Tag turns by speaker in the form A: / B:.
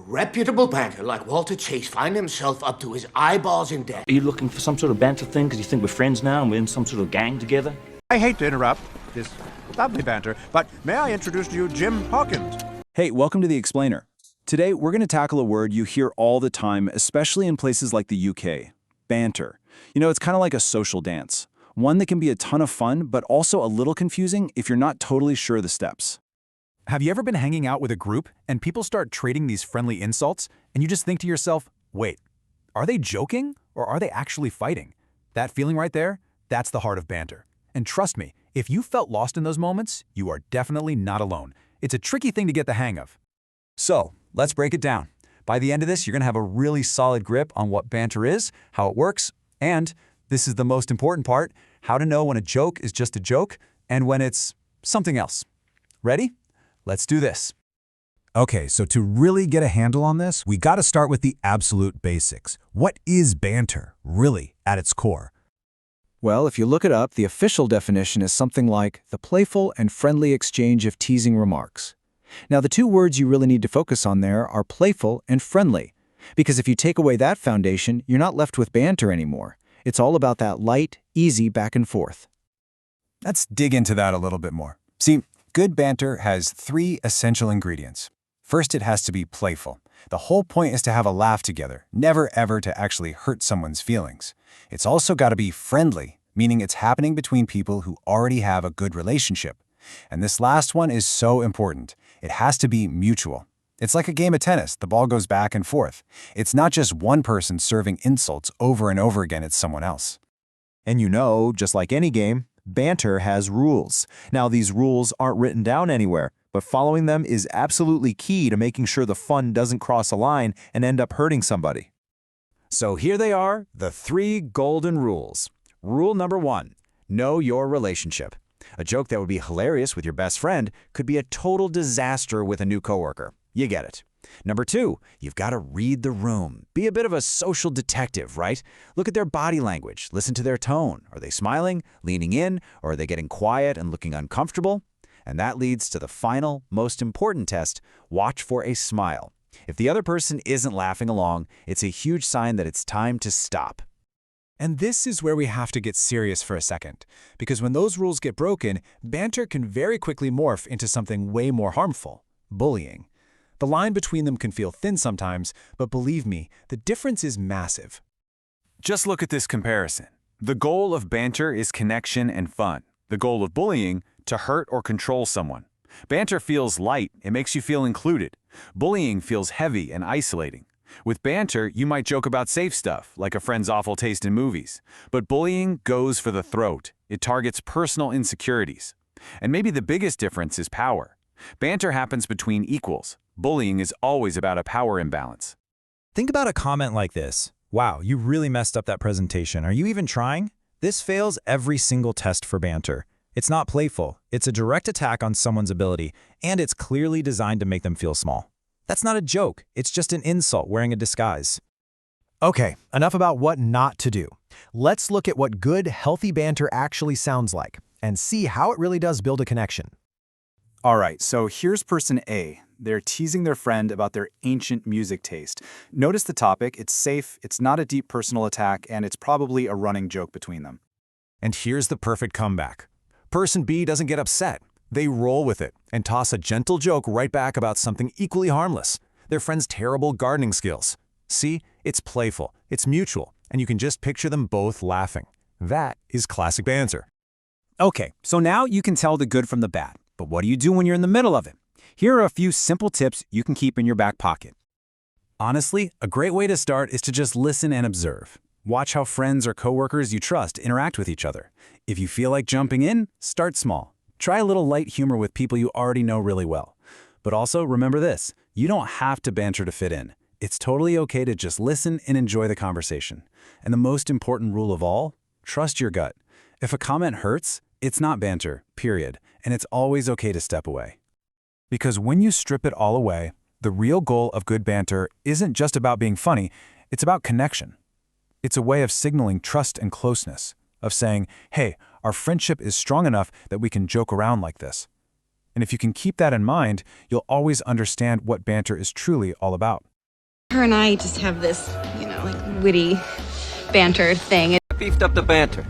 A: reputable banter like Walter Chase find himself up to his eyeballs in debt.
B: Are you looking for some sort of banter thing because you think we're friends now and we're in some sort of gang together?
C: I hate to interrupt this lovely banter, but may I introduce to you Jim Hawkins?
D: Hey, welcome to The Explainer. Today, we're going to tackle a word you hear all the time, especially in places like the UK, banter. You know, it's kind of like a social dance. One that can be a ton of fun, but also a little confusing if you're not totally sure of the steps.
E: Have you ever been hanging out with a group and people start trading these friendly insults and you just think to yourself, wait, are they joking or are they actually fighting? That feeling right there, that's the heart of banter. And trust me, if you felt lost in those moments, you are definitely not alone. It's a tricky thing to get the hang of.
F: So, let's break it down. By the end of this, you're going to have a really solid grip on what banter is, how it works, and, this is the most important part, how to know when a joke is just a joke and when it's something else. Ready? Let's do this.
G: Okay, so to really get a handle on this, we got to start with the absolute basics. What is banter, really, at its core?
D: Well, if you look it up, the official definition is something like the playful and friendly exchange of teasing remarks. Now, the two words you really need to focus on there are playful and friendly, because if you take away that foundation, you're not left with banter anymore. It's all about that light, easy back and forth.
G: Let's dig into that a little bit more. See, good banter has three essential ingredients. First, it has to be playful. The whole point is to have a laugh together, never ever to actually hurt someone's feelings. It's also got to be friendly, meaning it's happening between people who already have a good relationship. And this last one is so important. It has to be mutual. It's like a game of tennis. The ball goes back and forth. It's not just one person serving insults over and over again at someone else.
H: And you know, just like any game, banter has rules. Now, these rules aren't written down anywhere, but following them is absolutely key to making sure the fun doesn't cross a line and end up hurting somebody.
F: So here they are, the 3 golden rules. Rule number 1, know your relationship. A joke that would be hilarious with your best friend could be a total disaster with a new coworker. You get it. Number 2, you've got to read the room. Be a bit of a social detective, right? Look at their body language. Listen to their tone. Are they smiling, leaning in, or are they getting quiet and looking uncomfortable? And that leads to the final, most important test, watch for a smile. If the other person isn't laughing along, it's a huge sign that it's time to stop.
E: And this is where we have to get serious for a second, because when those rules get broken, banter can very quickly morph into something way more harmful, bullying. The line between them can feel thin sometimes, but believe me, the difference is massive.
C: Just look at this comparison. The goal of banter is connection and fun. The goal of bullying, to hurt or control someone. Banter feels light, it makes you feel included. Bullying feels heavy and isolating. With banter, you might joke about safe stuff, like a friend's awful taste in movies. But bullying goes for the throat. It targets personal insecurities. And maybe the biggest difference is power. Banter happens between equals. Bullying is always about a power imbalance.
G: Think about a comment like this. Wow, you really messed up that presentation. Are you even trying? This fails every single test for banter. It's not playful. It's a direct attack on someone's ability, and it's clearly designed to make them feel small. That's not a joke. It's just an insult wearing a disguise.
I: Okay, enough about what not to do. Let's look at what good, healthy banter actually sounds like and see how it really does build a connection.
D: All right, so here's person A. They're teasing their friend about their ancient music taste. Notice the topic. It's safe, it's not a deep personal attack, and it's probably a running joke between them.
G: And here's the perfect comeback. Person B doesn't get upset. They roll with it and toss a gentle joke right back about something equally harmless, their friend's terrible gardening skills. See, it's playful, it's mutual, and you can just picture them both laughing. That is classic banter.
D: Okay, so now you can tell the good from the bad. But what do you do when you're in the middle of it? Here are a few simple tips you can keep in your back pocket.
E: Honestly, a great way to start is to just listen and observe. Watch how friends or coworkers you trust interact with each other. If you feel like jumping in, start small. Try a little light humor with people you already know really well. But also remember this, you don't have to banter to fit in. It's totally okay to just listen and enjoy the conversation. And the most important rule of all, trust your gut. If a comment hurts, it's not banter, period, and it's always okay to step away.
G: Because when you strip it all away, the real goal of good banter isn't just about being funny, it's about connection. It's a way of signaling trust and closeness, of saying, hey, our friendship is strong enough that we can joke around like this. And if you can keep that in mind, you'll always understand what banter is truly all about.
J: Her and I just have this, like witty banter thing.
K: I beefed up the banter.